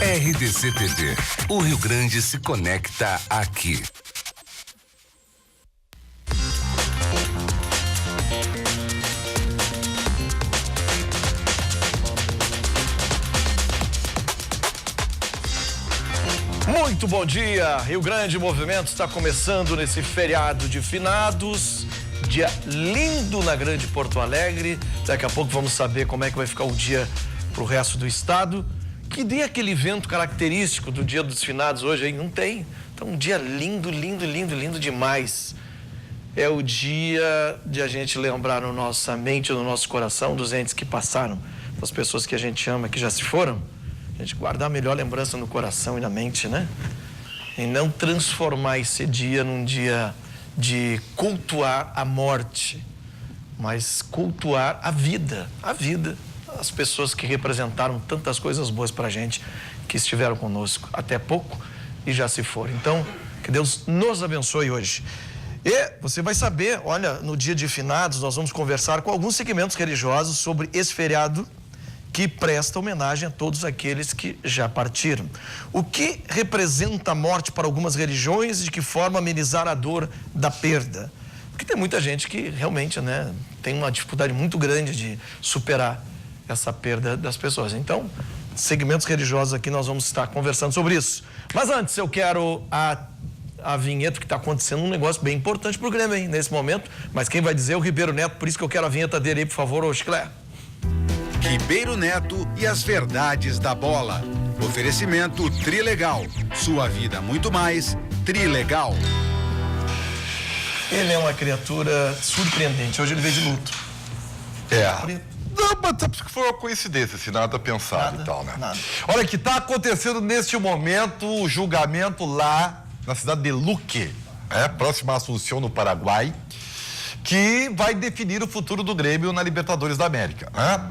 RDC TV. O Rio Grande se conecta aqui. Muito bom dia, Rio Grande. O movimento está começando nesse feriado de finados. Dia lindo na Grande Porto Alegre. Daqui a pouco vamos saber como é que vai ficar o dia para o resto do estado. Que dia aquele evento característico do Dia dos Finados hoje, hein? Não tem. Então, um dia lindo, lindo, lindo, lindo demais. É o dia de a gente lembrar na nossa mente, no nosso coração, dos entes que passaram, das pessoas que a gente ama, que já se foram. A gente guardar a melhor lembrança no coração e na mente, né? E não transformar esse dia num dia de cultuar a morte, mas cultuar a vida, as pessoas que representaram tantas coisas boas pra gente, que estiveram conosco até pouco e já se foram. Então, que Deus nos abençoe hoje. E você vai saber, olha, no dia de finados nós vamos conversar com alguns segmentos religiosos sobre esse feriado que presta homenagem a todos aqueles que já partiram. O que representa a morte para algumas religiões e de que forma amenizar a dor da perda? Porque tem muita gente que realmente, né, tem uma dificuldade muito grande de superar essa perda das pessoas. Então, segmentos religiosos aqui nós vamos estar conversando sobre isso. Mas antes eu quero a vinheta, que está acontecendo um negócio bem importante para o Grêmio, hein, nesse momento. Mas quem vai dizer é o Ribeiro Neto, por isso que eu quero a vinheta dele aí, por favor, ô Chiclé. Ribeiro Neto e as verdades da bola. Oferecimento Trilegal. Sua vida muito mais Trilegal. Ele é uma criatura surpreendente. Hoje ele veio de luto. Não, mas sabe que foi uma coincidência, se nada pensado e tal, né? Nada. Olha, que está acontecendo neste momento o julgamento lá na cidade de Luque, próxima a Assunção, no Paraguai, que vai definir o futuro do Grêmio na Libertadores da América, né?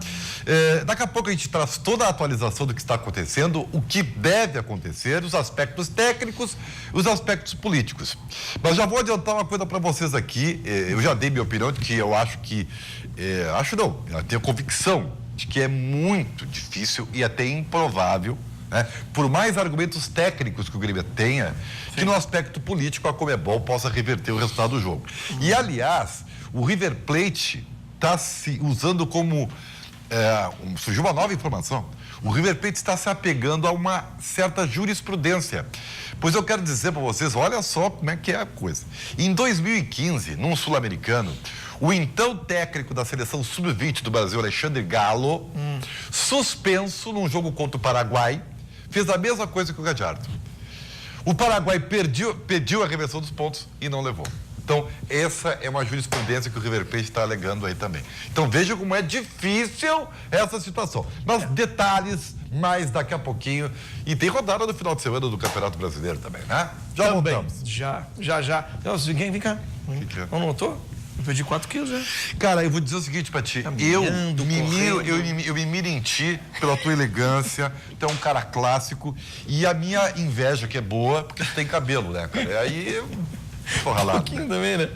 Daqui a pouco a gente traz toda a atualização do que está acontecendo, o que deve acontecer, os aspectos técnicos, os aspectos políticos. Mas já vou adiantar uma coisa para vocês aqui. Eu já dei minha opinião de que eu acho que... eu tenho convicção de que é muito difícil e até improvável, né, por mais argumentos técnicos que o Grêmio tenha, que no aspecto político a Conmebol possa reverter o resultado do jogo. E, aliás, o River Plate está se usando como... surgiu uma nova informação. O River Plate está se apegando a uma certa jurisprudência. Pois eu quero dizer para vocês, olha só como é que é a coisa. Em 2015, num sul-americano, o então técnico da seleção sub-20 do Brasil, Alexandre Galo, suspenso num jogo contra o Paraguai, fez a mesma coisa que o Gadiardo. O Paraguai pediu a reversão dos pontos e não levou. Então, essa é uma jurisprudência que o River Plate está alegando aí também. Então, veja como é difícil essa situação. Mas detalhes mais daqui a pouquinho. E tem rodada no final de semana do Campeonato Brasileiro também, né? Já também, voltamos. Já. Vem cá. Não notou? Eu perdi 4 quilos já. Cara, eu vou dizer o seguinte pra ti. Eu me miro em ti pela tua elegância. Tu é um cara clássico. E a minha inveja, que é boa, porque tu tem cabelo, né, cara? Aí... Um pouquinho também, né?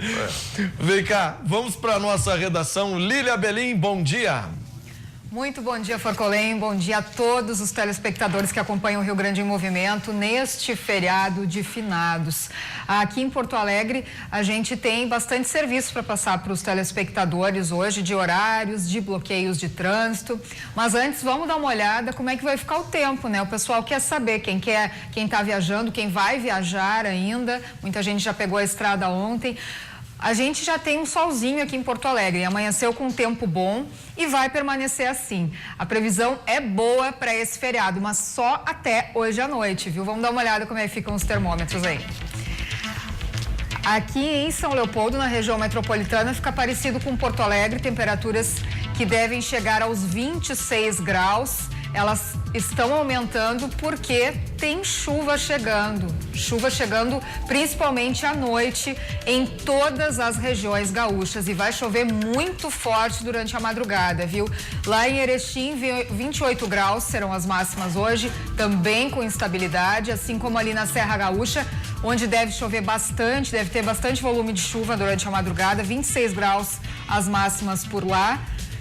Vem cá, vamos para nossa redação. Lília Belim, bom dia. Muito bom dia, Forcolém. Bom dia a todos os telespectadores que acompanham o Rio Grande em Movimento neste feriado de finados. Aqui em Porto Alegre, a gente tem bastante serviço para passar para os telespectadores hoje, de horários, de bloqueios de trânsito. Mas antes, vamos dar uma olhada como é que vai ficar o tempo, né? O pessoal quer saber, quem está viajando, quem vai viajar ainda. Muita gente já pegou a estrada ontem. A gente já tem um solzinho aqui em Porto Alegre, amanheceu com um tempo bom e vai permanecer assim. A previsão é boa para esse feriado, mas só até hoje à noite, viu? Vamos dar uma olhada como é que ficam os termômetros aí. Aqui em São Leopoldo, na região metropolitana, fica parecido com Porto Alegre, temperaturas que devem chegar aos 26 graus. Elas estão aumentando porque tem chuva chegando principalmente à noite em todas as regiões gaúchas, e vai chover muito forte durante a madrugada, viu? Lá em Erechim, 28 graus serão as máximas hoje, também com instabilidade, assim como ali na Serra Gaúcha, onde deve chover bastante, deve ter bastante volume de chuva durante a madrugada, 26 graus as máximas por lá.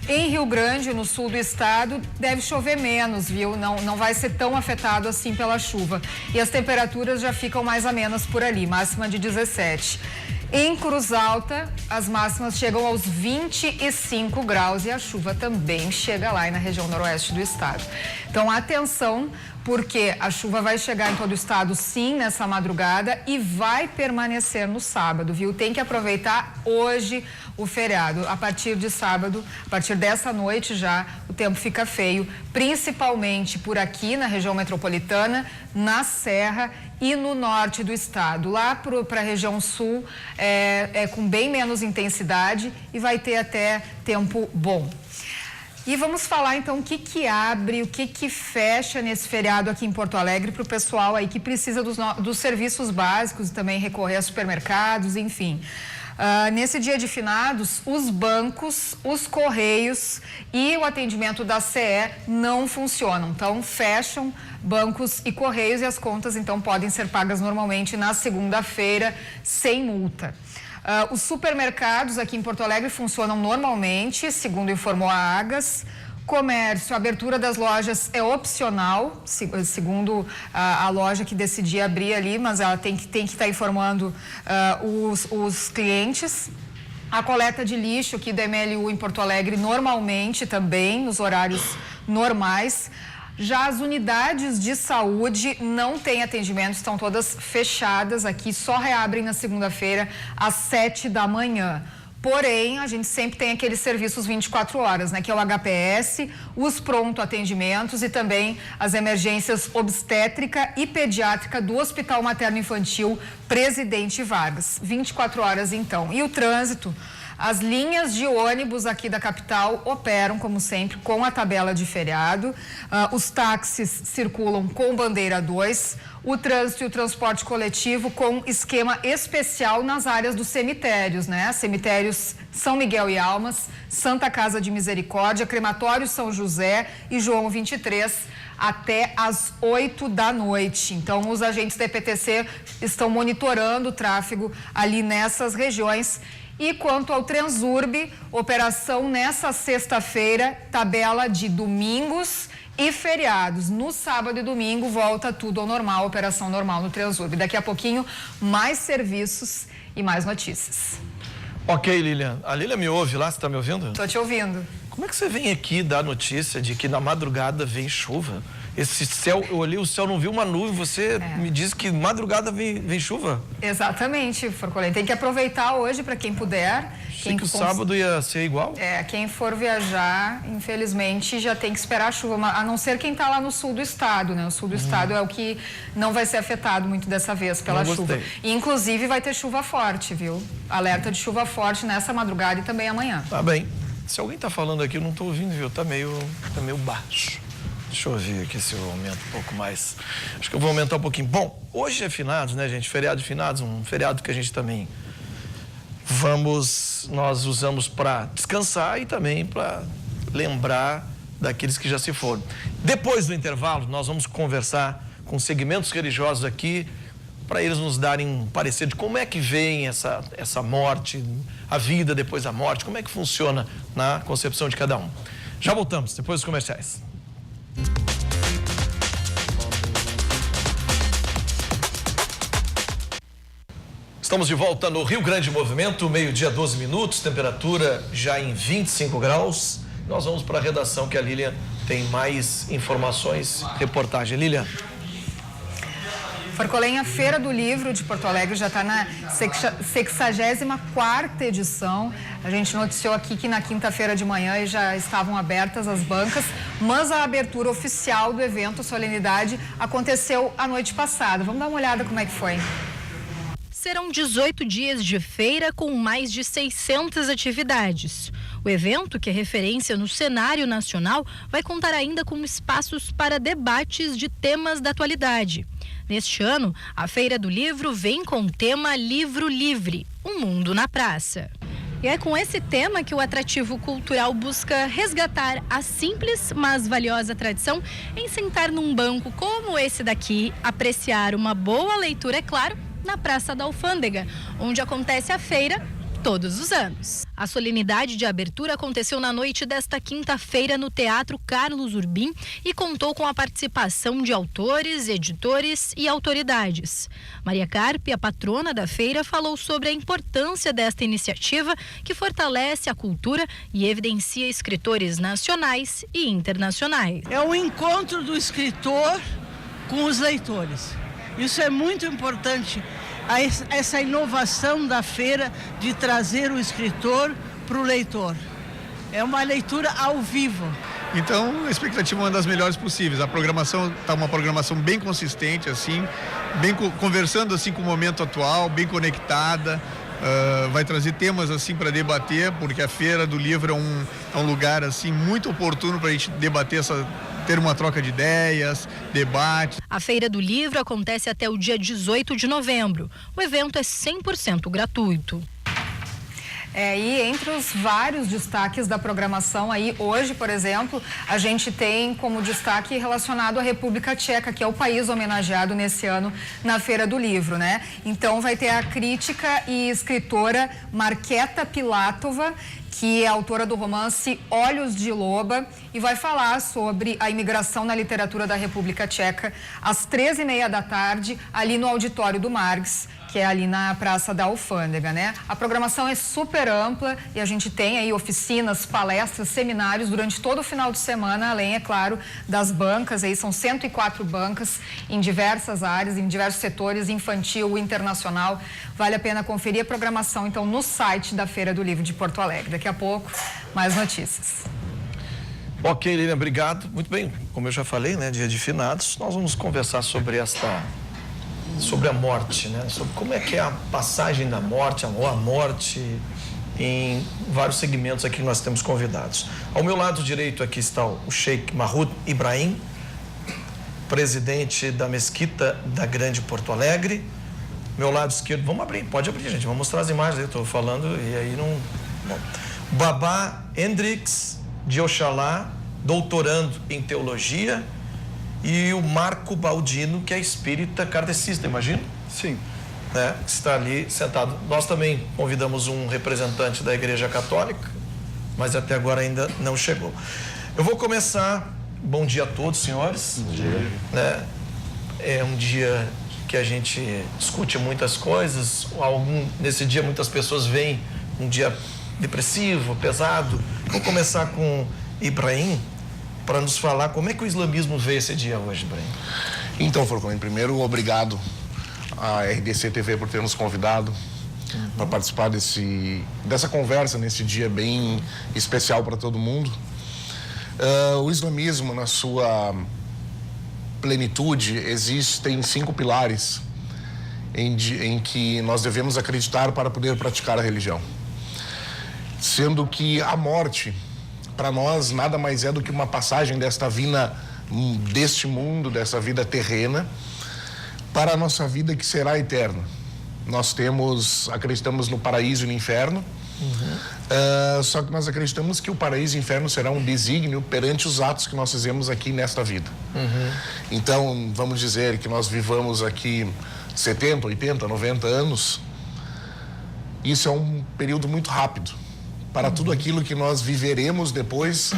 Em Rio Grande, no sul do estado, deve chover menos, viu? Não vai ser tão afetado assim pela chuva. E as temperaturas já ficam mais amenas por ali, máxima de 17. Em Cruz Alta, as máximas chegam aos 25 graus e a chuva também chega lá na região noroeste do estado. Então, atenção, porque a chuva vai chegar em todo o estado, sim, nessa madrugada e vai permanecer no sábado, viu? Tem que aproveitar hoje o feriado. A partir de sábado, a partir dessa noite já, o tempo fica feio, principalmente por aqui na região metropolitana, na Serra e no norte do estado. Lá para a região sul é com bem menos intensidade e vai ter até tempo bom. E vamos falar então o que abre, o que fecha nesse feriado aqui em Porto Alegre para o pessoal aí que precisa dos serviços básicos e também recorrer a supermercados, enfim. Nesse dia de finados, os bancos, os correios e o atendimento da CE não funcionam. Então, fecham bancos e correios e as contas, então, podem ser pagas normalmente na segunda-feira, sem multa. Os supermercados aqui em Porto Alegre funcionam normalmente, segundo informou a Agas. Comércio, a abertura das lojas é opcional, segundo a loja que decidir abrir ali, mas ela tem que estar informando os clientes. A coleta de lixo aqui da MLU em Porto Alegre normalmente também, nos horários normais. Já as unidades de saúde não têm atendimento, estão todas fechadas aqui, só reabrem na segunda-feira às 7 da manhã. Porém, a gente sempre tem aqueles serviços 24 horas, né? Que é o HPS, os pronto atendimentos e também as emergências obstétrica e pediátrica do Hospital Materno Infantil Presidente Vargas. 24 horas, então. E o trânsito? As linhas de ônibus aqui da capital operam, como sempre, com a tabela de feriado. Os táxis circulam com bandeira 2. O trânsito e o transporte coletivo com esquema especial nas áreas dos cemitérios, né? Cemitérios São Miguel e Almas, Santa Casa de Misericórdia, Crematório São José e João 23, até às 8 da noite. Então, os agentes da EPTC estão monitorando o tráfego ali nessas regiões. E quanto ao Transurb, operação nessa sexta-feira, tabela de domingos e feriados. No sábado e domingo volta tudo ao normal, operação normal no Transurb. Daqui a pouquinho, mais serviços e mais notícias. Ok, Lilian. A Lilian me ouve lá, você está me ouvindo? Estou te ouvindo. Como é que você vem aqui dar notícia de que na madrugada vem chuva? Esse céu, eu olhei o céu, não vi uma nuvem, você me diz que madrugada vem chuva? Exatamente, Forcolém. Tem que aproveitar hoje para quem puder. Achei que o sábado ia ser igual. Quem for viajar, infelizmente, já tem que esperar a chuva, a não ser quem está lá no sul do estado, né? O sul do estado é o que não vai ser afetado muito dessa vez pela chuva. E, inclusive, vai ter chuva forte, viu? Alerta de chuva forte nessa madrugada e também amanhã. Tá bem. Se alguém tá falando aqui, eu não tô ouvindo, viu? Tá meio baixo. Deixa eu ver aqui se eu aumento um pouco mais. Acho que eu vou aumentar um pouquinho. Bom, hoje é finados, né, gente? Feriado de finados, um feriado que a gente também nós usamos para descansar e também para lembrar daqueles que já se foram. Depois do intervalo, nós vamos conversar com segmentos religiosos aqui para eles nos darem um parecer de como é que vem essa morte, a vida depois da morte, como é que funciona na concepção de cada um. Já voltamos, depois dos comerciais. Estamos de volta no Rio Grande Movimento, meio-dia, 12 minutos, temperatura já em 25 graus. Nós vamos para a redação que a Lilian tem mais informações, reportagem. Lilian. Forcolém, a Feira do Livro de Porto Alegre já está na 64ª edição. A gente noticiou aqui que na quinta-feira de manhã já estavam abertas as bancas, mas a abertura oficial do evento, solenidade, aconteceu a noite passada. Vamos dar uma olhada como é que foi. Serão 18 dias de feira com mais de 600 atividades. O evento, que é referência no cenário nacional, vai contar ainda com espaços para debates de temas da atualidade. Neste ano, a Feira do Livro vem com o tema Livro Livre, um mundo na praça. E é com esse tema que o atrativo cultural busca resgatar a simples, mas valiosa tradição em sentar num banco como esse daqui, apreciar uma boa leitura, é claro, na Praça da Alfândega, onde acontece a feira todos os anos. A solenidade de abertura aconteceu na noite desta quinta-feira no Teatro Carlos Urbim e contou com a participação de autores, editores e autoridades. Maria Carpe, a patrona da feira, falou sobre a importância desta iniciativa que fortalece a cultura e evidencia escritores nacionais e internacionais. É o encontro do escritor com os leitores. Isso é muito importante, essa inovação da feira de trazer o escritor para o leitor. É uma leitura ao vivo. Então, a expectativa é uma das melhores possíveis. A programação está uma programação bem consistente, assim, bem conversando assim com o momento atual, bem conectada. Vai trazer temas assim para debater, porque a Feira do Livro é um lugar assim muito oportuno para a gente debater ter uma troca de ideias, debate. A Feira do Livro acontece até o dia 18 de novembro. O evento é 100% gratuito. E entre os vários destaques da programação aí, hoje, por exemplo, a gente tem como destaque relacionado à República Tcheca, que é o país homenageado nesse ano na Feira do Livro, né? Então vai ter a crítica e escritora Markéta Pilatova, que é autora do romance Olhos de Loba, e vai falar sobre a imigração na literatura da República Tcheca às 13h30 da tarde, ali no auditório do Margs, que é ali na Praça da Alfândega, né? A programação é super ampla e a gente tem aí oficinas, palestras, seminários durante todo o final de semana, além, é claro, das bancas. Aí são 104 bancas em diversas áreas, em diversos setores, infantil, internacional. Vale a pena conferir a programação, então, no site da Feira do Livro de Porto Alegre. Daqui a pouco, mais notícias. Ok, Lilian, obrigado. Muito bem, como eu já falei, né, dia de finados, nós vamos conversar sobre a morte, né? Sobre como é que é a passagem da morte, ou a morte em vários segmentos aqui que nós temos convidados. Ao meu lado direito aqui está o Sheikh Mahmoud Ibrahim, presidente da Mesquita da Grande Porto Alegre. Meu lado esquerdo, vamos abrir, pode abrir, gente, vamos mostrar as imagens, eu estou falando e aí não... Bom. Babá Hendrix de Oxalá, doutorando em teologia, e o Marco Baldino, que é espírita kardecista, imagina? Sim. Né? Está ali sentado. Nós também convidamos um representante da Igreja Católica, mas até agora ainda não chegou. Eu vou começar. Bom dia a todos, senhores. Bom dia. Né? É um dia que a gente discute muitas coisas. Nesse dia muitas pessoas veem um dia depressivo, pesado. Vou começar com Ibrahim, para nos falar como é que o islamismo vê esse dia hoje, Ibrahim. Então, Forcone, primeiro, obrigado à RDC TV por ter nos convidado para participar dessa conversa nesse dia bem especial para todo mundo. O islamismo, na sua plenitude, existem 5 pilares em que nós devemos acreditar para poder praticar a religião. Sendo que a morte, para nós, nada mais é do que uma passagem deste mundo, dessa vida terrena, para a nossa vida que será eterna. Nós acreditamos no paraíso e no inferno, só que nós acreditamos que o paraíso e o inferno será um desígnio perante os atos que nós fizemos aqui nesta vida. Então, vamos dizer que nós vivamos aqui 70, 80, 90 anos, isso é um período muito rápido para tudo aquilo que nós viveremos depois,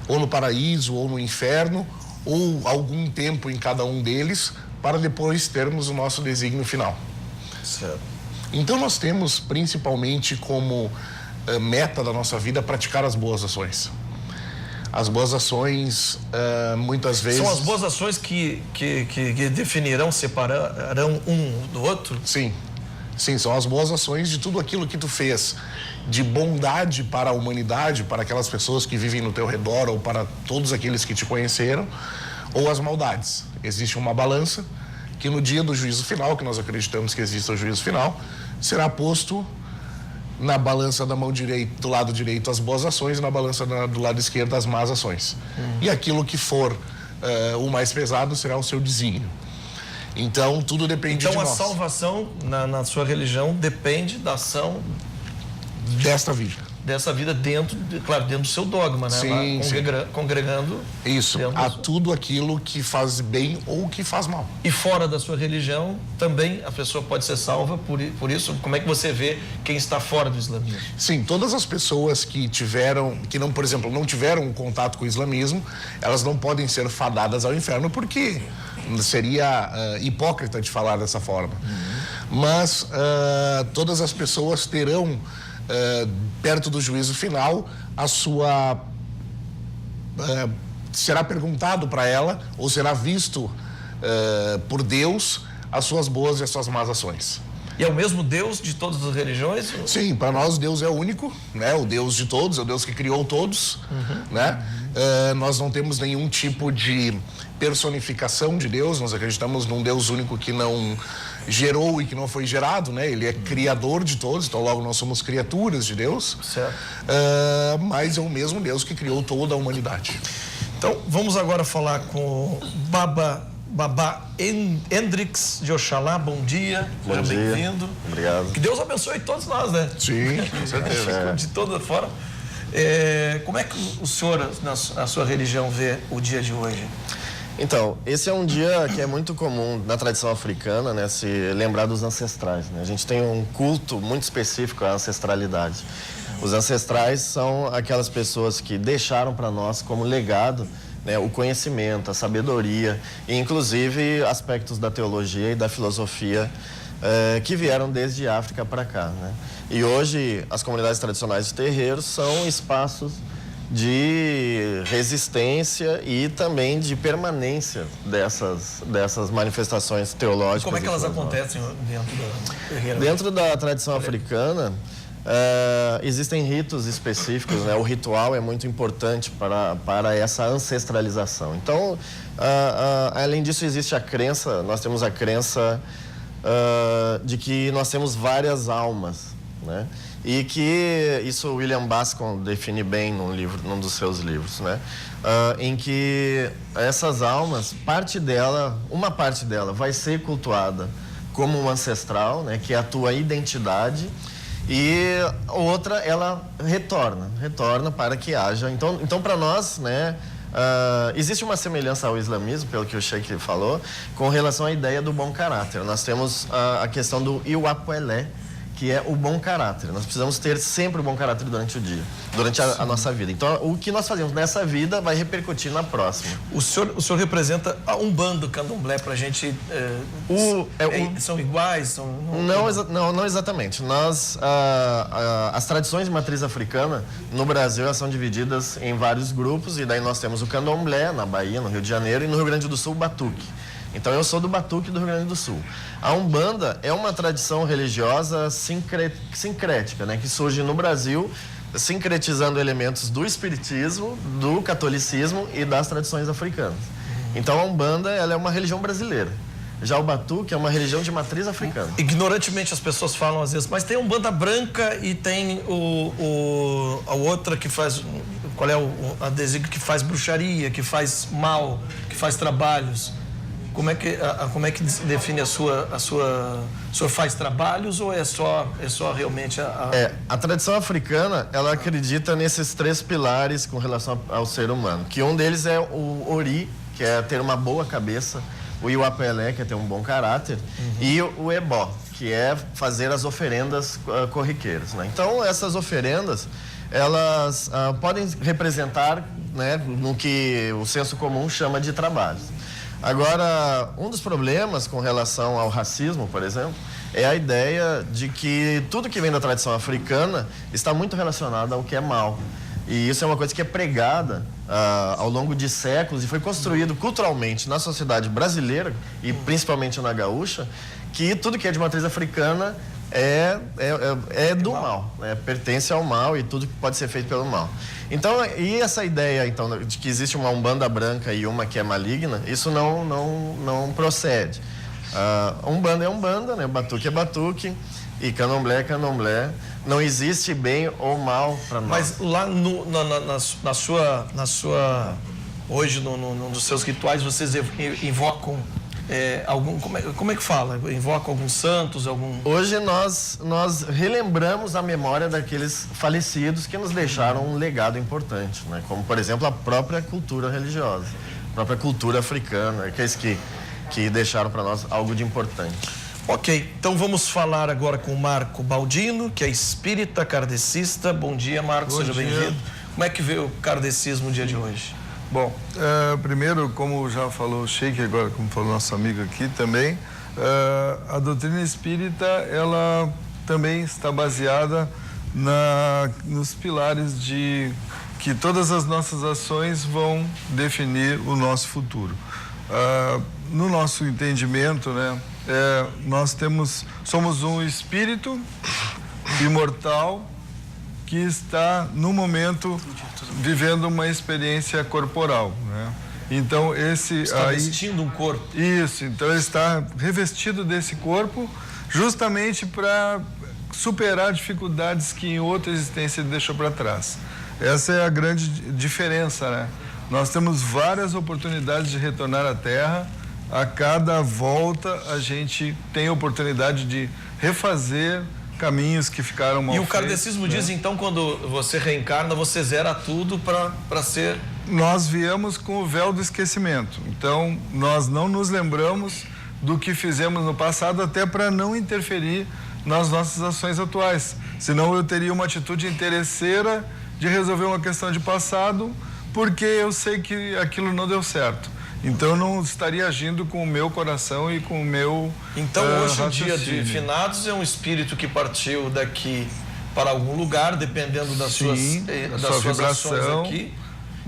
ou no paraíso, ou no inferno, ou algum tempo em cada um deles, para depois termos o nosso desígnio final. Certo. Então nós temos principalmente como meta da nossa vida praticar as boas ações. As boas ações, muitas vezes... São as boas ações que definirão, separarão um do outro? Sim. Sim, são as boas ações de tudo aquilo que tu fez de bondade para a humanidade, para aquelas pessoas que vivem no teu redor ou para todos aqueles que te conheceram, ou as maldades. Existe uma balança que no dia do juízo final, que nós acreditamos que existe o juízo final, será posto na balança da mão direita, do lado direito as boas ações e na balança do lado esquerdo as más ações. E aquilo que for o mais pesado será o seu desígnio. Então, tudo depende de nós. Então, a salvação na sua religião depende da ação desta vida. dessa vida dentro do seu dogma, né? Sim, Congregando. Isso, há tudo aquilo que faz bem ou que faz mal. E fora da sua religião, também a pessoa pode ser salva por isso? Como é que você vê quem está fora do islamismo? Sim, todas as pessoas que não, por exemplo, não tiveram contato com o islamismo, elas não podem ser fadadas ao inferno, porque seria hipócrita de falar dessa forma. Mas todas as pessoas terão, perto do juízo final, será perguntado para ela, ou será visto por Deus, as suas boas e as suas más ações. E é o mesmo Deus de todas as religiões? Sim, para nós Deus é o único, né? O Deus de todos, é o Deus que criou todos, né? Nós não temos nenhum tipo de personificação de Deus, nós acreditamos num Deus único que não gerou e que não foi gerado, né? Ele é criador de todos, então logo nós somos criaturas de Deus. Certo. Mas é o mesmo Deus que criou toda a humanidade. Então, vamos agora falar com Baba Hendrix de Oxalá. Bom dia, seja bem-vindo. Obrigado. Que Deus abençoe todos nós, né? Sim, com certeza. De toda forma. Como é que o senhor, na sua religião, vê o dia de hoje? Então, esse é um dia que é muito comum na tradição africana, né? Se lembrar dos ancestrais, né? A gente tem um culto muito específico à ancestralidade. Os ancestrais são aquelas pessoas que deixaram para nós como legado, né, o conhecimento, a sabedoria e inclusive aspectos da teologia e da filosofia que vieram desde África para cá, né? E hoje as comunidades tradicionais de terreiros são espaços de resistência e também de permanência dessas manifestações teológicas. E como é que elas acontecem dentro da terreira? Dentro da tradição africana, existem ritos específicos, né? O ritual é muito importante para essa ancestralização. Então, além disso, existe a crença, nós temos a crença de que nós temos várias almas, né? E que isso William Bascom define bem num dos seus livros, né? Em que essas almas, uma parte dela vai ser cultuada como um ancestral, né? Que é a tua identidade. E outra, ela retorna para que haja. Então para nós, né, existe uma semelhança ao islamismo, pelo que o Sheikh falou, com relação à ideia do bom caráter. Nós temos a questão do iwapelé, que é o bom caráter. Nós precisamos ter sempre o bom caráter durante o dia, durante a nossa vida. Então, o que nós fazemos nessa vida vai repercutir na próxima. O senhor representa um bando candomblé pra gente... são iguais? Não exatamente. As tradições de matriz africana, no Brasil, elas são divididas em vários grupos, e daí nós temos o candomblé, na Bahia, no Rio de Janeiro, e no Rio Grande do Sul, o batuque. Então, eu sou do batuque do Rio Grande do Sul. A Umbanda é uma tradição religiosa sincrética, né, que surge no Brasil, sincretizando elementos do espiritismo, do catolicismo e das tradições africanas. Então, a Umbanda, ela é uma religião brasileira. Já o batuque é uma religião de matriz africana. Ignorantemente as pessoas falam às vezes, mas tem a Umbanda branca e tem a outra que faz... Qual é a desígnio que faz bruxaria, que faz mal, que faz trabalhos? Como é que define a sua... O senhor faz trabalhos ou é só realmente a tradição africana, ela acredita nesses 3 pilares com relação ao ser humano. Que um deles é o Ori, que é ter uma boa cabeça. O Iwapelé, que é ter um bom caráter. E o Ebó, que é fazer as oferendas corriqueiras, né? Então, essas oferendas, elas podem representar, né, no que o senso comum chama de trabalhos. Agora, um dos problemas com relação ao racismo, por exemplo, é a ideia de que tudo que vem da tradição africana está muito relacionado ao que é mal. E isso é uma coisa que é pregada ao longo de séculos e foi construído culturalmente na sociedade brasileira e principalmente na gaúcha, que tudo que é de matriz africana é do mal, né? Pertence ao mal e tudo que pode ser feito pelo mal. Então, e essa ideia então de que existe uma Umbanda branca e uma que é maligna, isso não procede. Umbanda é Umbanda, né? Batuque é batuque e Candomblé é Candomblé. Não existe bem ou mal para nós. Mas lá na sua hoje num dos seus rituais vocês invocam como é que fala? Invoca alguns santos, Hoje nós relembramos a memória daqueles falecidos que nos deixaram um legado importante, né? Como, por exemplo, a própria cultura religiosa, a própria cultura africana, aqueles que deixaram para nós algo de importante. Ok, então vamos falar agora com o Marco Baldino, que é espírita kardecista. Bom dia, Marco, seja bem-vindo. Como é que vê o kardecismo no dia de hoje? Bom, primeiro, como já falou o Sheik, agora como falou nosso amigo aqui também, a doutrina espírita, ela também está baseada nos pilares de que todas as nossas ações vão definir o nosso futuro. No nosso entendimento, né, somos um espírito imortal que está, no momento, vivendo uma experiência corporal, né? Então, está vestindo um corpo. Isso, então ele está revestido desse corpo justamente para superar dificuldades que em outra existência ele deixou para trás. Essa é a grande diferença, né? Nós temos várias oportunidades de retornar à Terra. A cada volta a gente tem a oportunidade de refazer caminhos que ficaram mal feitos. E o kardecismo diz, então, quando você reencarna, você zera tudo para ser... Nós viemos com o véu do esquecimento. Então, nós não nos lembramos do que fizemos no passado, até para não interferir nas nossas ações atuais. Senão eu teria uma atitude interesseira de resolver uma questão de passado, porque eu sei que aquilo não deu certo. Então, eu não estaria agindo com o meu coração e com o meu Então, hoje, o dia de finados, é um espírito que partiu daqui para algum lugar, dependendo das suas ações aqui.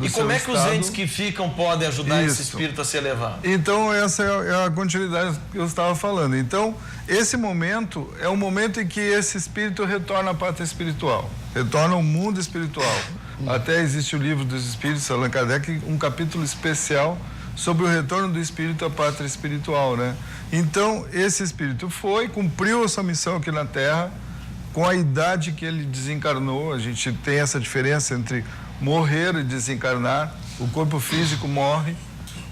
E como é que os entes que ficam podem ajudar esse espírito a se elevar? Então, essa é a continuidade que eu estava falando. Então, esse momento é o momento em que esse espírito retorna à pátria espiritual, retorna ao mundo espiritual. Até existe o livro dos Espíritos, Allan Kardec, um capítulo especial sobre o retorno do espírito à pátria espiritual, né? Então, esse espírito cumpriu a sua missão aqui na Terra, com a idade que ele desencarnou. A gente tem essa diferença entre morrer e desencarnar. O corpo físico morre,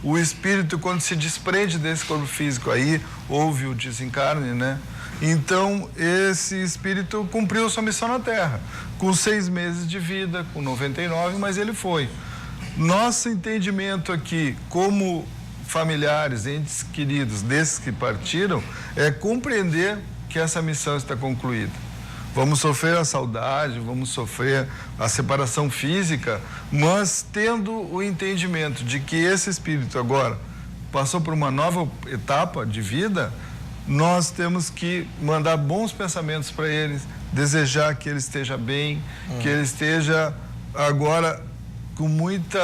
o espírito, quando se desprende desse corpo físico, aí houve o desencarne, né? Então, esse espírito cumpriu a sua missão na Terra, com 6 meses de vida, com 99, mas ele foi. Nosso entendimento aqui, como familiares, entes queridos desses que partiram, é compreender que essa missão está concluída. Vamos sofrer a saudade, vamos sofrer a separação física, mas tendo o entendimento de que esse espírito agora passou por uma nova etapa de vida, nós temos que mandar bons pensamentos para eles, desejar que ele esteja bem, que ele esteja agora com muita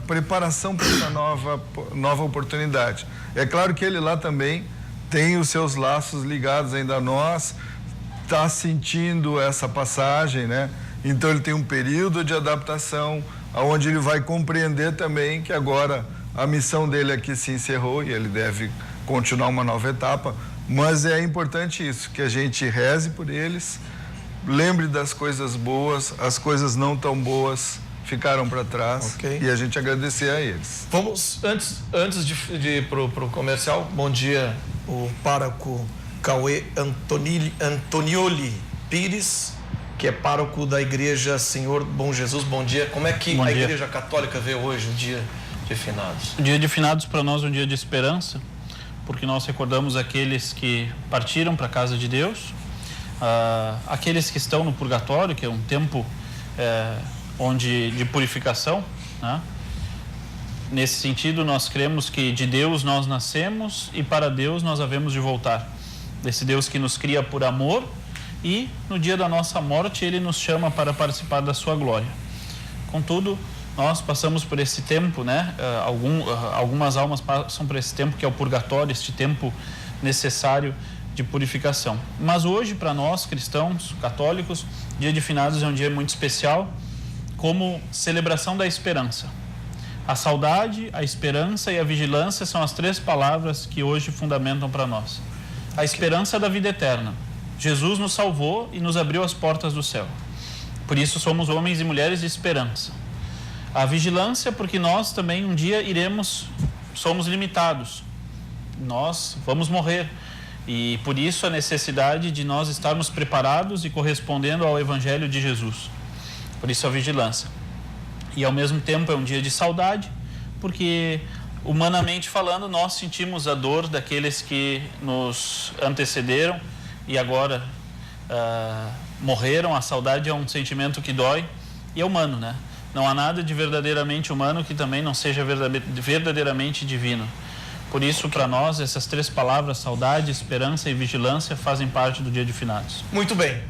preparação para essa nova oportunidade. É claro que ele lá também tem os seus laços ligados ainda a nós, está sentindo essa passagem, né? Então ele tem um período de adaptação, onde ele vai compreender também que agora a missão dele aqui se encerrou e ele deve continuar uma nova etapa. Mas é importante isso, que a gente reze por eles, lembre das coisas boas, as coisas não tão boas ficaram para trás, e a gente agradecer a eles. Vamos, antes de ir para o comercial, bom dia, o pároco Cauê Antonioli Pires, que é pároco da Igreja Senhor Bom Jesus. Bom dia. Como é que a Igreja Católica vê hoje o dia de finados? O dia de finados para nós é um dia de esperança, porque nós recordamos aqueles que partiram para a casa de Deus, aqueles que estão no purgatório, que é um tempo de purificação, né? Nesse sentido, nós cremos que de Deus nós nascemos e para Deus nós havemos de voltar. Desse Deus que nos cria por amor e no dia da nossa morte Ele nos chama para participar da sua glória. Contudo, nós passamos por esse tempo, né? Algumas almas passam por esse tempo que é o purgatório, este tempo necessário de purificação. Mas hoje, para nós cristãos, católicos, dia de finados é um dia muito especial, como celebração da esperança. A saudade, a esperança e a vigilância são as 3 palavras que hoje fundamentam para nós. A esperança da vida eterna. Jesus nos salvou e nos abriu as portas do céu. Por isso somos homens e mulheres de esperança. A vigilância, porque nós também um dia somos limitados. nós vamos morrer. E por isso a necessidade de nós estarmos preparados e correspondendo ao Evangelho de Jesus. Por isso a vigilância. E ao mesmo tempo é um dia de saudade, porque humanamente falando nós sentimos a dor daqueles que nos antecederam e agora morreram. A saudade é um sentimento que dói e é humano, né? Não há nada de verdadeiramente humano que também não seja verdadeiramente divino. Por isso, para nós, essas 3 palavras, saudade, esperança e vigilância, fazem parte do dia de finados. Muito bem.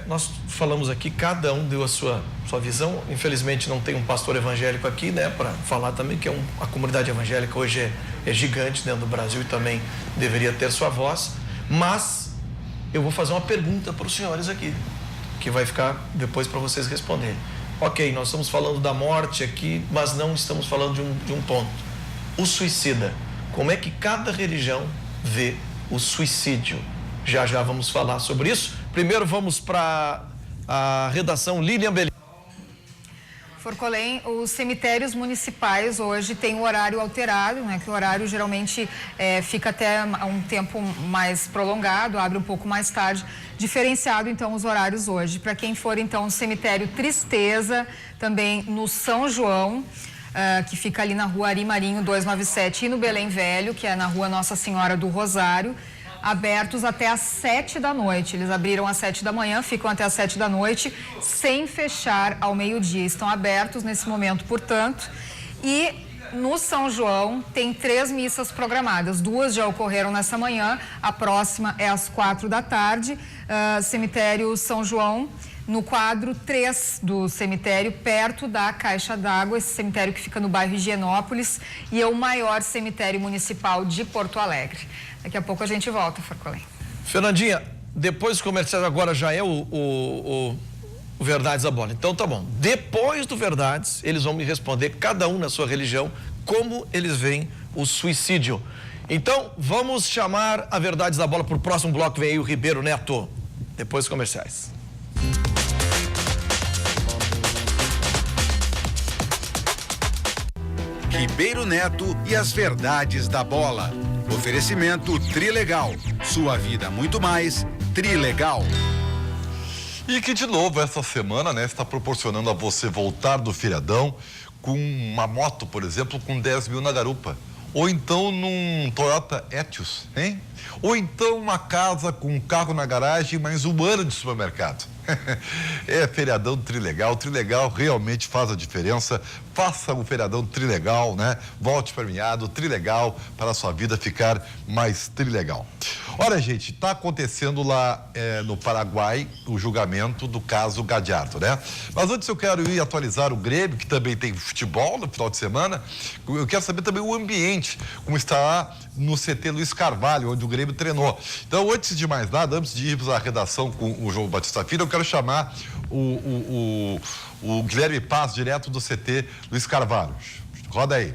Nós falamos aqui, cada um deu a sua visão. Infelizmente não tem um pastor evangélico aqui, né, para falar também, que a comunidade evangélica hoje é gigante dentro do Brasil e também deveria ter sua voz. Mas eu vou fazer uma pergunta para os senhores aqui, que vai ficar depois para vocês responderem. Ok, nós estamos falando da morte aqui, mas não estamos falando de um ponto. O suicida. Como é que cada religião vê o suicídio? Já vamos falar sobre isso. Primeiro vamos para a redação Lilian Belli. Forcolém, os cemitérios municipais hoje têm o horário alterado, né? Que o horário geralmente fica até um tempo mais prolongado, abre um pouco mais tarde, diferenciado então os horários hoje. Para quem for então no cemitério Tristeza, também no São João, que fica ali na rua Ari Marinho 297, e no Belém Velho, que é na rua Nossa Senhora do Rosário, abertos até às 7 da noite. Eles abriram às 7 da manhã, ficam até às 7 da noite, sem fechar ao meio-dia. Estão abertos nesse momento, portanto. E no São João tem 3 missas programadas. 2 já ocorreram nessa manhã, a próxima é às 4 da tarde. Cemitério São João, no quadro 3 do cemitério, perto da Caixa d'Água, esse cemitério que fica no bairro Higienópolis, e é o maior cemitério municipal de Porto Alegre. Daqui a pouco a gente volta, Forcolém. Fernandinha, depois do comercial agora já é o Verdades da Bola. Então tá bom. Depois do Verdades, eles vão me responder, cada um na sua religião, como eles veem o suicídio. Então, vamos chamar a Verdades da Bola para o próximo bloco. Vem aí o Ribeiro Neto. Depois dos comerciais. Ribeiro Neto e as Verdades da Bola. Oferecimento Trilegal. Sua vida muito mais Trilegal. E que de novo essa semana, né, está proporcionando a você voltar do feriadão com uma moto, por exemplo, com 10 mil na garupa. Ou então num Toyota Etios, hein? Ou então uma casa com um carro na garagem, mais um ano de supermercado. É feriadão Trilegal. Trilegal realmente faz a diferença. Faça o feriadão Trilegal, né? Volte premiado, Trilegal, para a sua vida ficar mais Trilegal. Olha, gente, está acontecendo lá no Paraguai o julgamento do caso Gallardo, né? Mas antes eu quero ir atualizar o Grêmio, que também tem futebol no final de semana. Eu quero saber também o ambiente, como está no CT Luiz Carvalho, onde o Grêmio treinou. Então, antes de mais nada, antes de irmos à redação com o João Batista Filho, eu quero chamar o Guilherme Paz, direto do CT Luiz Carvalho. Roda aí.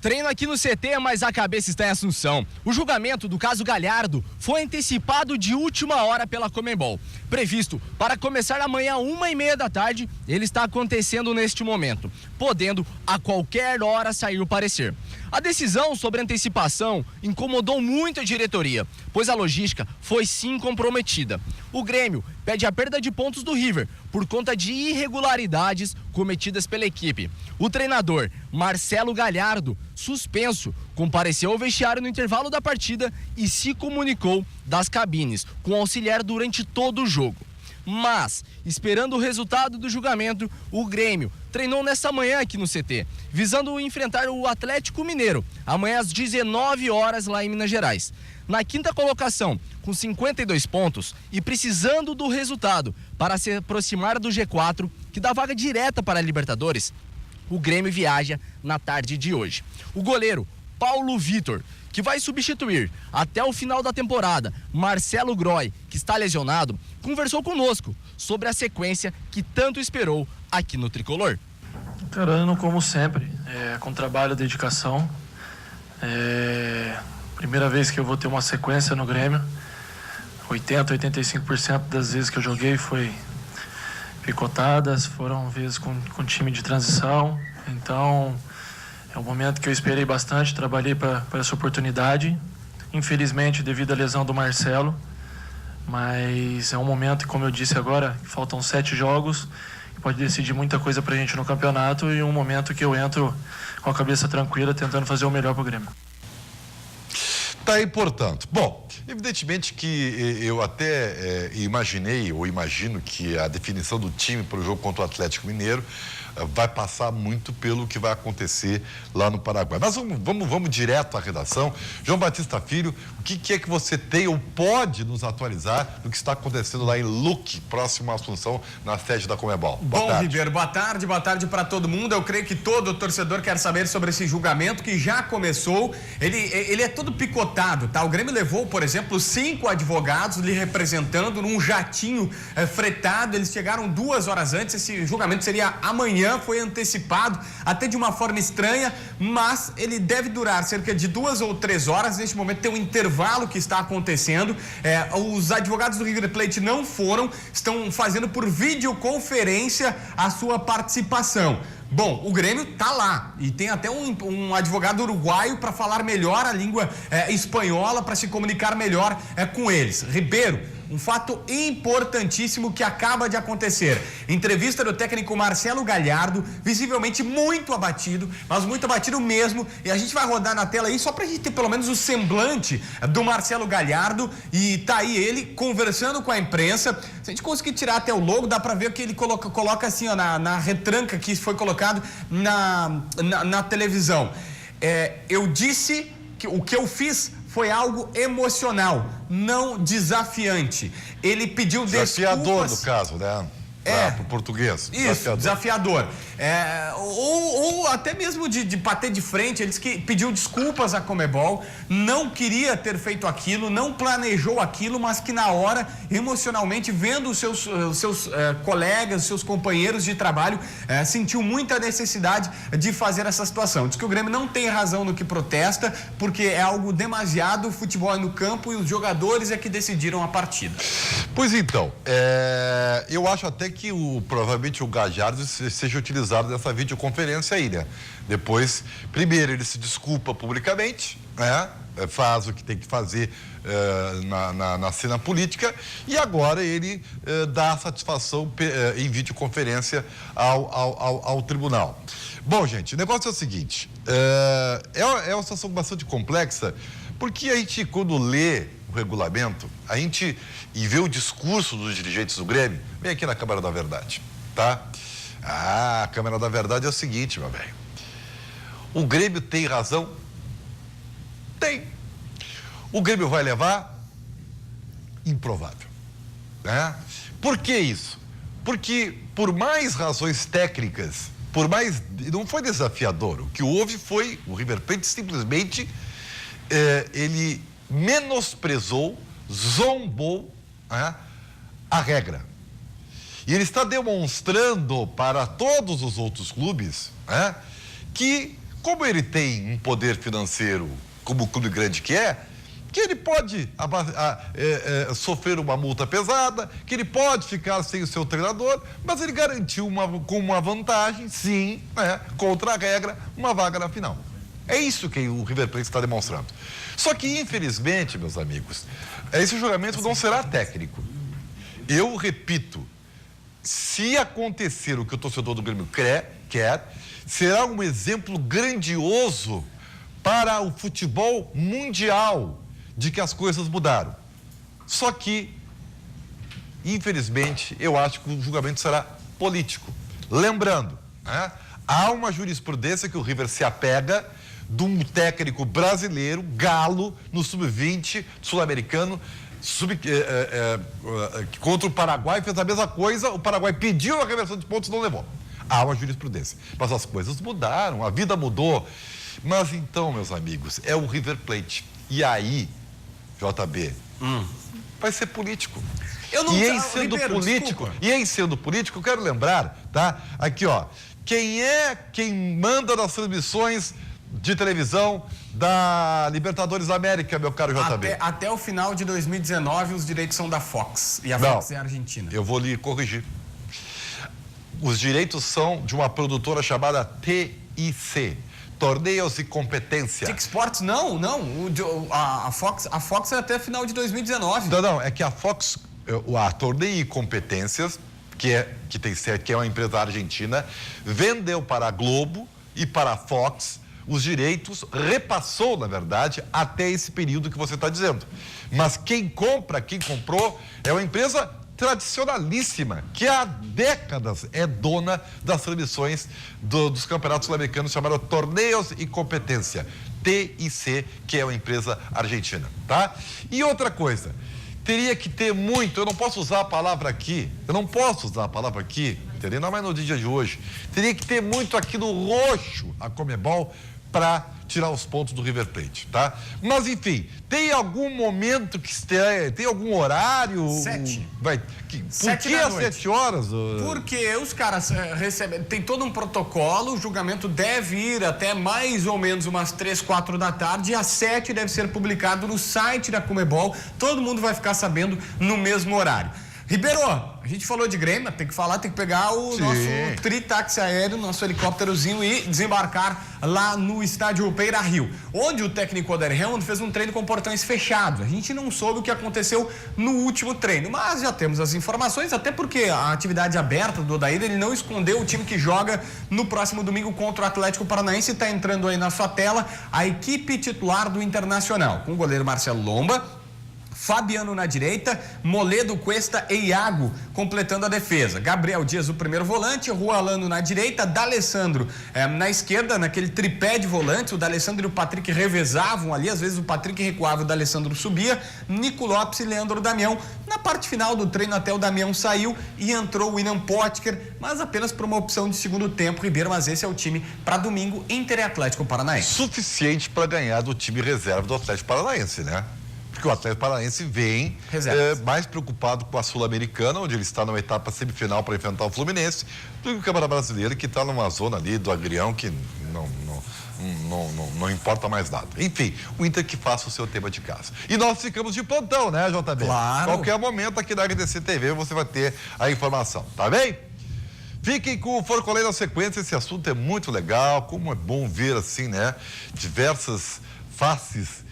Treino aqui no CT, mas a cabeça está em Assunção. O julgamento do caso Gallardo foi antecipado de última hora pela Conmebol. Previsto para começar amanhã às 1h30 da tarde, ele está acontecendo neste momento, podendo a qualquer hora sair o parecer. A decisão sobre antecipação incomodou muito a diretoria, pois a logística foi sim comprometida. O Grêmio pede a perda de pontos do River por conta de irregularidades cometidas pela equipe. O treinador Marcelo Gallardo, suspenso, compareceu ao vestiário no intervalo da partida e se comunicou das cabines com o auxiliar durante todo o jogo. Mas, esperando o resultado do julgamento, o Grêmio treinou nesta manhã aqui no CT, visando enfrentar o Atlético Mineiro, amanhã às 19 horas lá em Minas Gerais. Na quinta colocação, com 52 pontos e precisando do resultado para se aproximar do G4, que dá vaga direta para a Libertadores, o Grêmio viaja na tarde de hoje. O goleiro Paulo Vitor, que vai substituir até o final da temporada Marcelo Groy, que está lesionado, conversou conosco sobre a sequência que tanto esperou aqui no Tricolor. Encarando como sempre, com trabalho e dedicação. Primeira vez que eu vou ter uma sequência no Grêmio. 85% das vezes que eu joguei foi picotadas, foram vezes com time de transição. Então, É um momento que eu esperei bastante, trabalhei para essa oportunidade. Infelizmente, devido à lesão do Marcelo, mas é um momento, como eu disse agora, faltam 7 jogos, que pode decidir muita coisa para a gente no campeonato, e um momento que eu entro com a cabeça tranquila, tentando fazer o melhor para o Grêmio. Tá aí, portanto. Bom, evidentemente que eu até imaginei ou imagino que a definição do time para o jogo contra o Atlético Mineiro vai passar muito pelo que vai acontecer lá no Paraguai. Mas vamos direto à redação. João Batista Filho, o que é que você tem ou pode nos atualizar do que está acontecendo lá em Luque, próximo à Assunção, na sede da Conmebol? Bom, Ribeiro, boa tarde para todo mundo. Eu creio que todo torcedor quer saber sobre esse julgamento que já começou. Ele é todo picotado, tá? O Grêmio levou, por exemplo, 5 advogados lhe representando num jatinho fretado. Eles chegaram 2 horas antes. Esse julgamento seria amanhã. Foi antecipado até de uma forma estranha, mas ele deve durar cerca de 2 ou 3 horas. Neste momento tem um intervalo que está acontecendo. Os advogados do River Plate não foram, estão fazendo por videoconferência a sua participação. Bom, o Grêmio tá lá e tem até um advogado uruguaio para falar melhor a língua espanhola, para se comunicar melhor com eles. Ribeiro, um fato importantíssimo que acaba de acontecer. Entrevista do técnico Marcelo Galhardo, visivelmente muito abatido, mas muito abatido mesmo. E a gente vai rodar na tela aí só pra gente ter pelo menos o semblante do Marcelo Galhardo. E tá aí ele conversando com a imprensa. Se a gente conseguir tirar até o logo, dá pra ver que ele coloca assim, ó, na retranca que foi colocado na televisão. Eu disse que o que eu fiz foi algo emocional, não desafiante. Ele pediu desafiador desculpas. no caso, né? Pro português. Isso, desafiador. Ou até mesmo de bater de frente. Ele disse que pediu desculpas à Conmebol, não queria ter feito aquilo, não planejou aquilo, mas que na hora, emocionalmente, vendo os seus colegas, seus companheiros de trabalho, sentiu muita necessidade de fazer essa situação. Diz que o Grêmio não tem razão no que protesta, porque é algo demasiado, o futebol é no campo e os jogadores é que decidiram a partida. Pois então, eu acho até que provavelmente o Galhardo seja utilizado nessa videoconferência aí, né? Depois, primeiro ele se desculpa publicamente, né? Faz o que tem que fazer na cena política e agora ele dá satisfação em videoconferência ao tribunal. Bom, gente, o negócio é o seguinte, é uma situação bastante complexa, porque a gente, quando lê o regulamento, e vê o discurso dos dirigentes do Grêmio, vem aqui na Câmara da Verdade, tá? A Câmara da Verdade é o seguinte, meu velho. O Grêmio tem razão? Tem. O Grêmio vai levar? Improvável, né? Por que isso? Porque por mais razões técnicas, não foi desafiador. O que houve foi, o River Plate simplesmente, ele menosprezou, zombou a regra. E ele está demonstrando para todos os outros clubes que, como ele tem um poder financeiro, como o clube grande que ele pode sofrer uma multa pesada, que ele pode ficar sem o seu treinador, mas ele garantiu com uma vantagem, sim, contra a regra, uma vaga na final. É isso que o River Plate está demonstrando. Só que, infelizmente, meus amigos, esse julgamento não será técnico. Eu repito, se acontecer o que o torcedor do Grêmio quer, será um exemplo grandioso para o futebol mundial de que as coisas mudaram. Só que, infelizmente, eu acho que o julgamento será político. Lembrando, há uma jurisprudência que o River se apega de um técnico brasileiro, Galo, no sub-20 sul-americano, contra o Paraguai, fez a mesma coisa, o Paraguai pediu a reversão de pontos e não levou. Há uma jurisprudência. Mas as coisas mudaram, a vida mudou. Mas então, meus amigos, é o River Plate. E aí, JB, vai ser político. Em sendo político, eu quero lembrar, tá? Aqui, ó, quem manda nas transmissões de televisão da Libertadores da América, meu caro JB. Até o final de 2019, os direitos são da Fox. E a Fox é a Argentina. Eu vou lhe corrigir. Os direitos são de uma produtora chamada TIC, Torneios e Competência. TIC Sports, não. A Fox é até final de 2019. Não, é que a Fox, a Torneio e Competências, que é uma empresa argentina, vendeu para a Globo e para a Fox os direitos, repassou, na verdade, até esse período que você está dizendo. Mas quem comprou, é uma empresa tradicionalíssima, que há décadas é dona das transmissões dos campeonatos sul-americanos, chamado Torneios e Competência, TIC, que é uma empresa argentina, tá? E outra coisa, teria que ter muito, eu não posso usar a palavra aqui, entendeu? Não mais no dia de hoje. Teria que ter muito aqui no roxo a Conmebol para tirar os pontos do River Plate, tá? Mas, enfim, tem algum momento que estreia, tem algum horário? 7. Por que às 7 horas? Porque os caras recebem, tem todo um protocolo, o julgamento deve ir até mais ou menos umas 3, 4 da tarde e às 7 deve ser publicado no site da Conmebol, todo mundo vai ficar sabendo no mesmo horário. Ribeiro, a gente falou de Grêmio, tem que pegar o nosso tritáxi aéreo, nosso helicópterozinho e desembarcar lá no estádio Beira-Rio, onde o técnico Odair Helmond fez um treino com portões fechados. A gente não soube o que aconteceu no último treino, mas já temos as informações, até porque a atividade aberta do Odair, ele não escondeu o time que joga no próximo domingo contra o Atlético Paranaense. Está entrando aí na sua tela a equipe titular do Internacional, com o goleiro Marcelo Lomba, Fabiano na direita, Moledo, Cuesta e Iago completando a defesa. Gabriel Dias, o primeiro volante, Rualano na direita, D'Alessandro na esquerda, naquele tripé de volantes. O D'Alessandro e o Patrick revezavam ali, às vezes o Patrick recuava, o D'Alessandro subia. Nico Lopes e Leandro Damião. Na parte final do treino, até o Damião saiu e entrou o William Potker, mas apenas por uma opção de segundo tempo, Ribeiro. Mas esse é o time para domingo, Inter e Atlético Paranaense. Suficiente para ganhar do time reserva do Atlético Paranaense, né? Porque o Atlético Paranaense vem mais preocupado com a Sul-Americana, onde ele está numa etapa semifinal para enfrentar o Fluminense, do que o Campeonato Brasileiro, que está numa zona ali do agrião que não importa mais nada. Enfim, o Inter que faça o seu tema de casa. E nós ficamos de plantão, né, JB? Claro. Qualquer momento aqui na RDC TV você vai ter a informação, tá bem? Fiquem com o Forcolém na sequência, esse assunto é muito legal, como é bom ver assim, né, diversas faces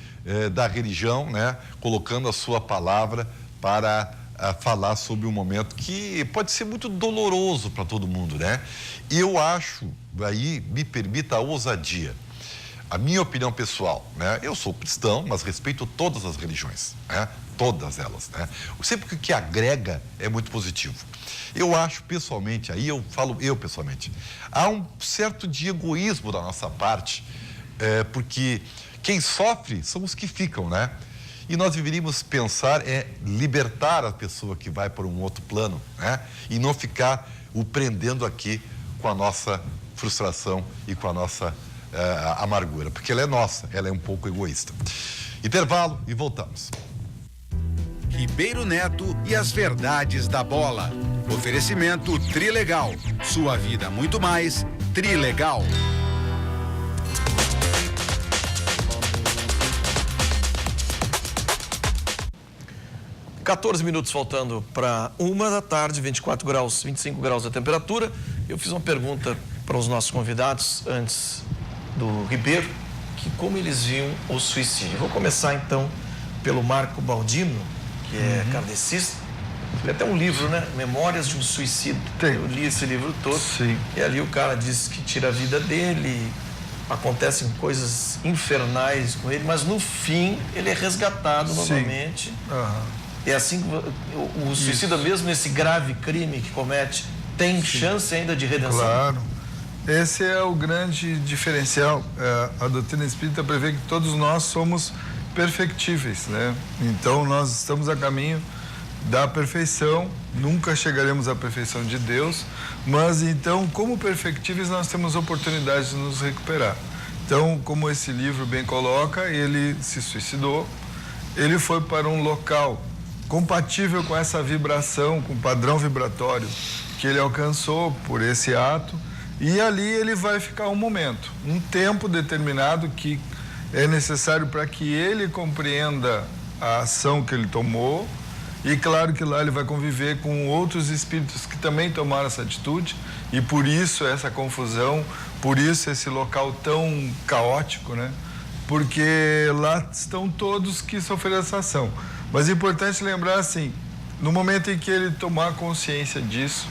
da religião, né, colocando a sua palavra para falar sobre um momento que pode ser muito doloroso para todo mundo, né? E eu acho, aí me permita a ousadia, a minha opinião pessoal, né? Eu sou cristão, mas respeito todas as religiões, né? Todas elas, né? Sempre que o que agrega é muito positivo. Eu acho pessoalmente, aí eu falo pessoalmente, há um certo de egoísmo da nossa parte, porque quem sofre são os que ficam, né? E nós deveríamos pensar libertar a pessoa que vai por um outro plano, né? E não ficar o prendendo aqui com a nossa frustração e com a nossa amargura, porque ela é nossa, ela é um pouco egoísta. Intervalo e voltamos. Ribeiro Neto e as verdades da bola. Oferecimento Trilegal. Sua vida muito mais. Trilegal. 14 minutos faltando para 1 da tarde, 24 graus, 25 graus a temperatura. Eu fiz uma pergunta para os nossos convidados antes do Ribeiro, que como eles viam o suicídio. Vou começar então pelo Marco Baldino, que é kardecista. Ele tem um livro, né? Memórias de um Suicídio. Eu li esse livro todo. Sim. E ali o cara diz que tira a vida dele, acontecem coisas infernais com ele, mas no fim ele é resgatado novamente. É assim que o suicida, mesmo nesse grave crime que comete, tem chance ainda de redenção? Claro. Esse é o grande diferencial. A doutrina espírita prevê que todos nós somos perfectíveis, né? Então nós estamos a caminho da perfeição, nunca chegaremos à perfeição de Deus, mas então, como perfectíveis, nós temos oportunidade de nos recuperar. Então, como esse livro bem coloca, ele se suicidou, ele foi para um local compatível com essa vibração, com o padrão vibratório que ele alcançou por esse ato, e ali ele vai ficar um momento, um tempo determinado que é necessário para que ele compreenda a ação que ele tomou. E claro que lá ele vai conviver com outros espíritos que também tomaram essa atitude, e por isso essa confusão, Por isso esse local tão caótico, né? Porque lá estão todos que sofreram essa ação. Mas é importante lembrar assim, no momento em que ele tomar consciência disso,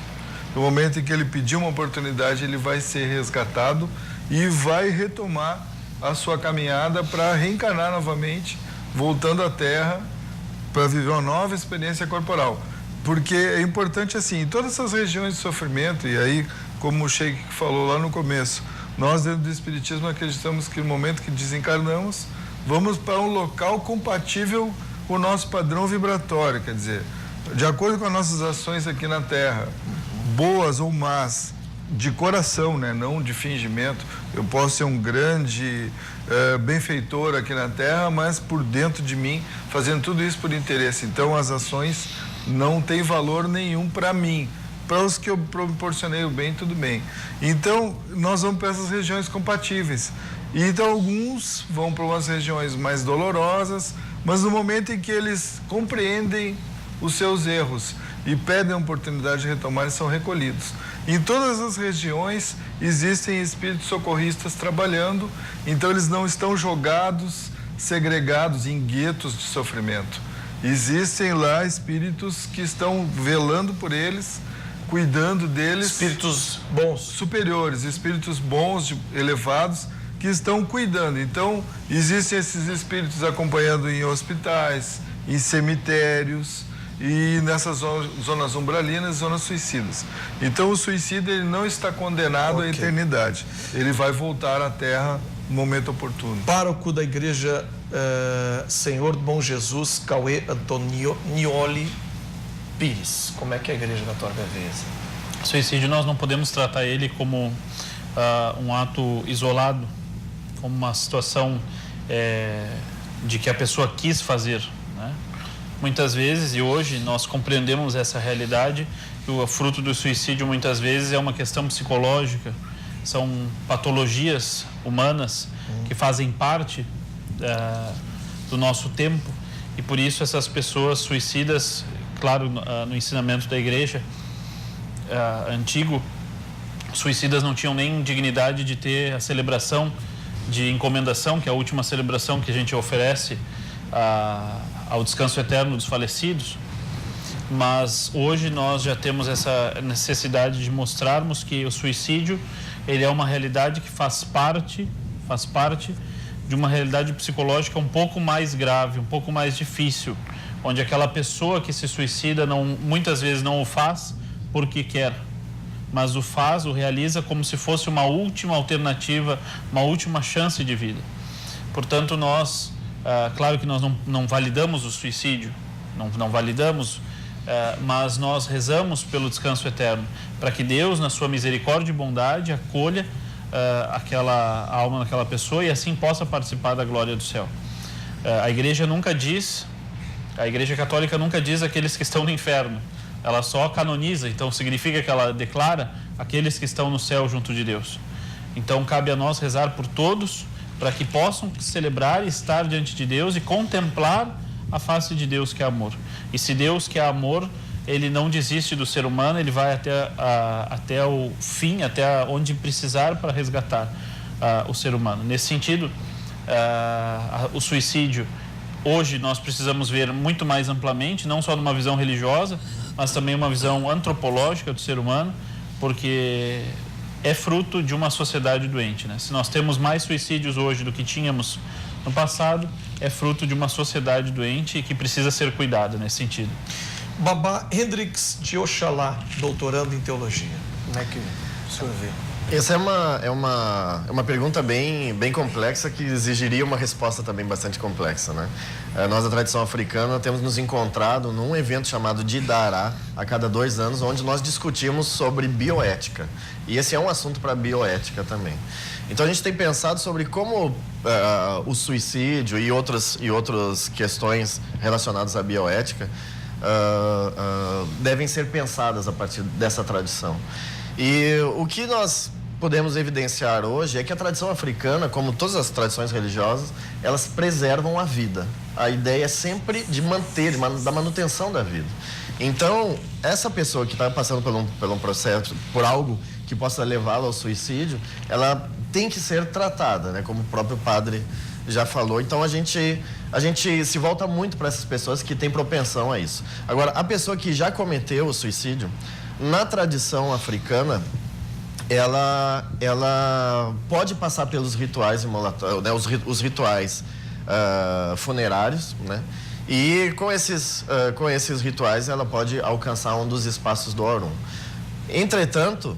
no momento em que ele pedir uma oportunidade, ele vai ser resgatado e vai retomar a sua caminhada para reencarnar novamente, voltando à Terra para viver uma nova experiência corporal. Porque é importante assim, em todas essas regiões de sofrimento, e aí, como o Sheik falou lá no começo, nós dentro do Espiritismo acreditamos que no momento que desencarnamos, vamos para um local compatível com o nosso padrão vibratório, quer dizer, de acordo com as nossas ações aqui na Terra, boas ou más, de coração, né? Não de fingimento. Eu posso ser um grande benfeitor aqui na Terra, mas por dentro de mim, fazendo tudo isso por interesse. Então, as ações não têm valor nenhum para mim. Para os que eu proporcionei o bem, tudo bem. Então, nós vamos para essas regiões compatíveis. E então, alguns vão para umas regiões mais dolorosas, mas no momento em que eles compreendem os seus erros e pedem a oportunidade de retomar, eles são recolhidos. Em todas as regiões existem espíritos socorristas trabalhando, então eles não estão jogados, segregados em guetos de sofrimento. Existem lá espíritos que estão velando por eles, cuidando deles. Espíritos bons. Superiores, espíritos bons, elevados, que estão cuidando. Então, existem esses espíritos acompanhando em hospitais, em cemitérios e nessas zonas umbralinas, zonas suicidas. Então, o suicida ele não está condenado à eternidade. Ele vai voltar à Terra no momento oportuno. Pároco da Igreja Senhor do Bom Jesus, Cauê Antonioli Pires. Como é que é a igreja da Torga Vez? Suicídio, nós não podemos tratar ele como um ato isolado, como uma situação de que a pessoa quis fazer, né? Muitas vezes, e hoje nós compreendemos essa realidade, que o fruto do suicídio muitas vezes é uma questão psicológica, são patologias humanas que fazem parte do nosso tempo, e por isso essas pessoas suicidas, claro, no ensinamento da igreja antigo, suicidas não tinham nem dignidade de ter a celebração de encomendação, que é a última celebração que a gente oferece ao descanso eterno dos falecidos. Mas hoje nós já temos essa necessidade de mostrarmos que o suicídio ele é uma realidade que faz parte de uma realidade psicológica um pouco mais grave, um pouco mais difícil, onde aquela pessoa que se suicida muitas vezes não o faz porque quer, mas o realiza como se fosse uma última alternativa, uma última chance de vida. Portanto, nós, claro que nós não validamos o suicídio, não validamos, mas nós rezamos pelo descanso eterno, para que Deus, na sua misericórdia e bondade, acolha aquela alma daquela pessoa e assim possa participar da glória do céu. A Igreja Católica nunca diz aqueles que estão no inferno, ela só canoniza, então significa que ela declara aqueles que estão no céu junto de Deus. Então cabe a nós rezar por todos, para que possam celebrar e estar diante de Deus e contemplar a face de Deus que é amor. E se Deus que é amor, ele não desiste do ser humano, ele vai até o fim, até onde precisar para resgatar o ser humano. Nesse sentido, o suicídio, hoje nós precisamos ver muito mais amplamente, não só numa visão religiosa, mas também uma visão antropológica do ser humano, porque é fruto de uma sociedade doente, né? Se nós temos mais suicídios hoje do que tínhamos no passado, é fruto de uma sociedade doente e que precisa ser cuidada nesse sentido. Babá Hendrix de Oxalá, doutorando em teologia. Como é que o senhor vê? Essa é uma pergunta bem complexa, que exigiria uma resposta também bastante complexa, né? Nós, da tradição africana, temos nos encontrado num evento chamado Didará, a cada 2 anos, onde nós discutimos sobre bioética. E esse é um assunto para bioética também. Então, a gente tem pensado sobre como o suicídio e outras questões relacionadas à bioética devem ser pensadas a partir dessa tradição. E o que nós podemos evidenciar hoje é que a tradição africana, como todas as tradições religiosas, elas preservam a vida. A ideia é sempre de manter, da manutenção da vida. Então, essa pessoa que está passando por um processo, por algo que possa levá-lo ao suicídio, ela tem que ser tratada, né? Como o próprio padre já falou. Então a gente se volta muito para essas pessoas que têm propensão a isso. Agora, a pessoa que já cometeu o suicídio, na tradição africana, ela pode passar pelos rituais imolatórios, né? Os rituais funerários, né? E com esses rituais ela pode alcançar um dos espaços do Orun. Entretanto,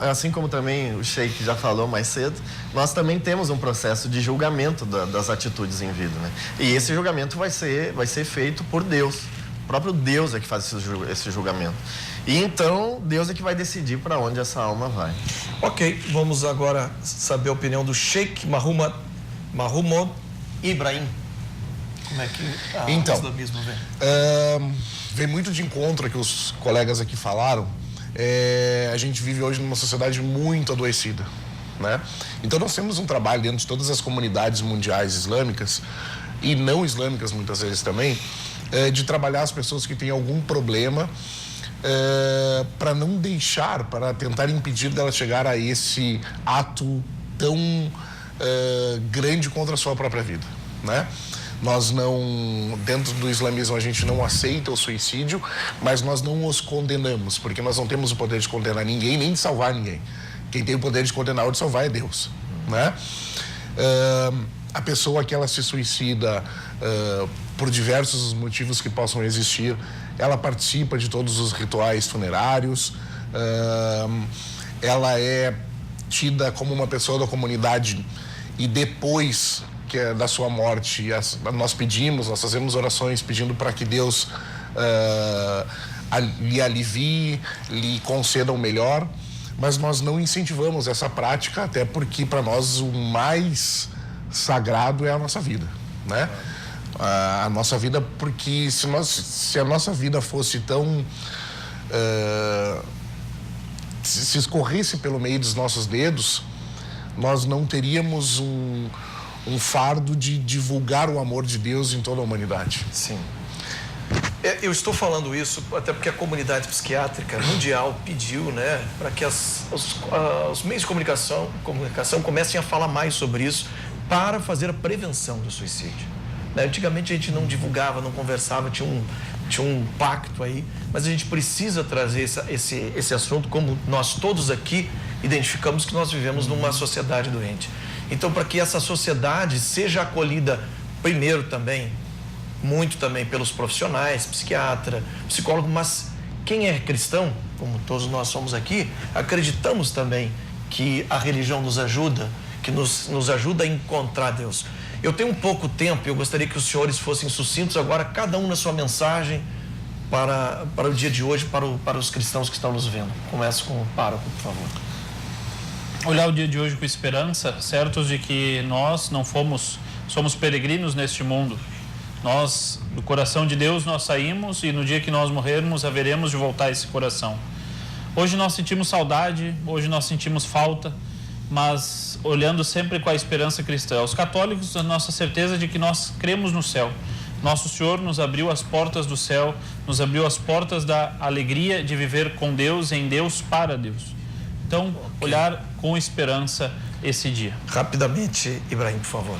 assim como também o Sheik já falou mais cedo, nós também temos um processo de julgamento das atitudes em vida, né? E esse julgamento vai ser feito por Deus. O próprio Deus é que faz esse julgamento. E então, Deus é que vai decidir para onde essa alma vai. Ok, vamos agora saber a opinião do Sheik Mahmoud Ibrahim. Como é que o islamismo vem? Vem muito de encontro ao que os colegas aqui falaram. A gente vive hoje numa sociedade muito adoecida, né? Então nós temos um trabalho dentro de todas as comunidades mundiais islâmicas e não islâmicas muitas vezes também, de trabalhar as pessoas que têm algum problema para não deixar, para tentar impedir dela chegar a esse ato tão grande contra a sua própria vida, né? Nós não, dentro do islamismo, a gente não aceita o suicídio, mas nós não os condenamos, porque nós não temos o poder de condenar ninguém, nem de salvar ninguém. Quem tem o poder de condenar ou de salvar é Deus, né? A pessoa que ela se suicida por diversos motivos que possam existir, ela participa de todos os rituais funerários, ela é tida como uma pessoa da comunidade e depois da sua morte, nós fazemos orações pedindo para que Deus lhe alivie, lhe conceda o melhor, mas nós não incentivamos essa prática, até porque para nós o mais sagrado é a nossa vida, né? A nossa vida, porque se a nossa vida fosse tão se escorresse pelo meio dos nossos dedos, nós não teríamos um fardo de divulgar o amor de Deus em toda a humanidade. Sim. Eu estou falando isso até porque a comunidade psiquiátrica mundial pediu, né, para que os meios de comunicação comecem a falar mais sobre isso para fazer a prevenção do suicídio. Antigamente a gente não divulgava, não conversava, tinha um pacto aí, mas a gente precisa trazer esse assunto, como nós todos aqui identificamos que nós vivemos numa sociedade doente. Então, para que essa sociedade seja acolhida primeiro também, muito também pelos profissionais, psiquiatra, psicólogo, mas quem é cristão, como todos nós somos aqui, acreditamos também que a religião nos ajuda, que nos ajuda a encontrar Deus. Eu tenho um pouco tempo, eu gostaria que os senhores fossem sucintos agora, cada um na sua mensagem para o dia de hoje, para os cristãos que estão nos vendo. Começo com o pároco, por favor. Olhar o dia de hoje com esperança, certos de que nós não somos peregrinos neste mundo. Nós, do coração de Deus, nós saímos e no dia que nós morrermos, haveremos de voltar a esse coração. Hoje nós sentimos saudade, hoje nós sentimos falta, mas olhando sempre com a esperança cristã. Os católicos, a nossa certeza de que nós cremos no céu. Nosso Senhor nos abriu as portas do céu, nos abriu as portas da alegria de viver com Deus, em Deus, para Deus. Então, olhar com esperança esse dia. Rapidamente, Ibrahim, por favor.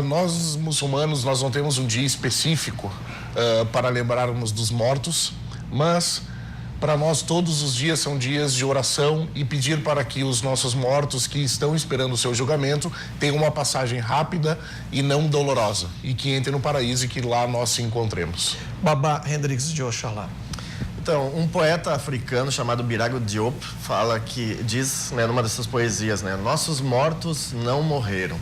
Nós, muçulmanos, nós não temos um dia específico para lembrarmos dos mortos, mas para nós todos os dias são dias de oração e pedir para que os nossos mortos que estão esperando o seu julgamento tenham uma passagem rápida e não dolorosa e que entrem no paraíso e que lá nós se encontremos. Baba Hendricks de Oxalá. Então, um poeta africano chamado Birago Diop diz, né, numa dessas poesias, né, nossos mortos não morreram.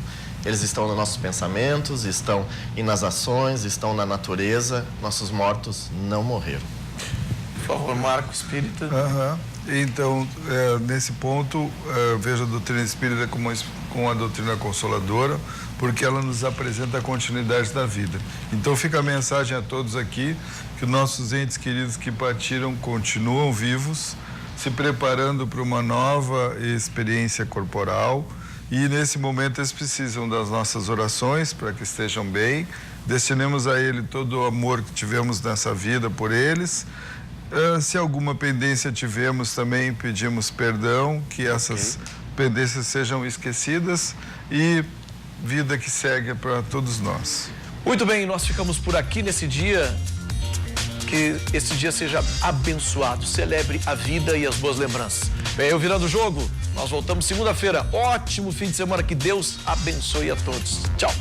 Eles estão nos nossos pensamentos, estão nas ações, estão na natureza. Nossos mortos não morreram. Por favor, Marco Espírita. Então, nesse ponto, vejo a doutrina espírita como uma doutrina consoladora, porque ela nos apresenta a continuidade da vida. Então, fica a mensagem a todos aqui, que nossos entes queridos que partiram continuam vivos, se preparando para uma nova experiência corporal, e nesse momento eles precisam das nossas orações para que estejam bem. Destinemos a ele todo o amor que tivemos nessa vida por eles, Se alguma pendência tivemos também, pedimos perdão, que essas pendências sejam esquecidas e vida que segue para todos nós. Muito bem, nós ficamos por aqui nesse dia. Que esse dia seja abençoado, celebre a vida e as boas lembranças. Bem, eu virando o jogo, nós voltamos segunda-feira. Ótimo fim de semana, que Deus abençoe a todos. Tchau.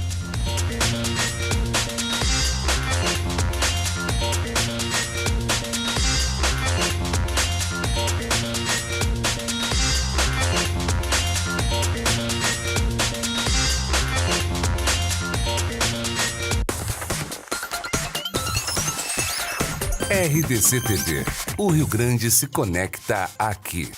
RDC TV. O Rio Grande se conecta aqui.